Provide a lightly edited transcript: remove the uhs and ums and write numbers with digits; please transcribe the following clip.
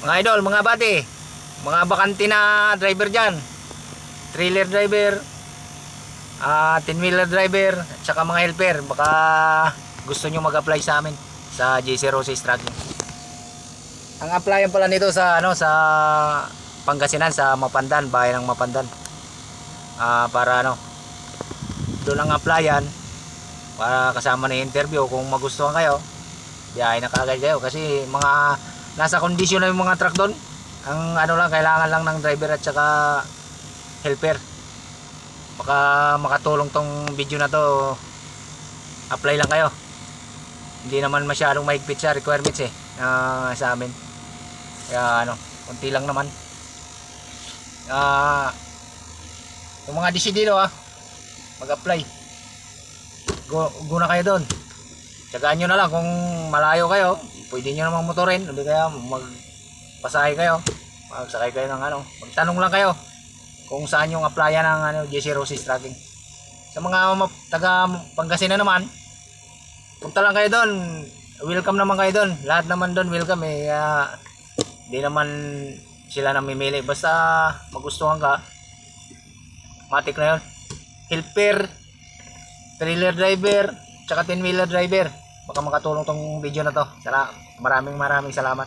Mga idol, mga bati, mga bakante na driver dyan, trailer driver, 10-wheeler driver, at saka mga helper, baka gusto nyo mag-apply sa amin sa JC Roses Trucking. Ang applyan pala nito sa sa Pangasinan, sa Mapandan, bayan ng Mapandan. Para doon ang applyan para kasama na interview. Kung magustuhan kayo, biyahe na kaagad kayo kasi mga nasa kondisyon na yung mga truck doon. Ang lang, kailangan lang ng driver at saka helper. Baka makatulong tong video na to. Apply lang kayo. Hindi naman masyadong mahigpit sa requirements sa amin. Kaya konti lang naman. Yung mga desidido mag-apply. Go na kayo doon. Tsagaan nyo na lang kung malayo kayo, pwede nyo namang motorin, hindi kaya magpasahe kayo, magsakay kayo ng magtanong lang kayo kung saan yung applyan ng JC Roses Trucking. Sa mga taga Pangasinan naman, punta lang kayo doon, welcome naman kayo doon, lahat naman doon welcome hindi naman sila namimili, basta magustuhan ka, matik na yun. Helper, trailer driver, tsaka 10-wheeler driver, baka makatulong tong video na to. Maraming salamat.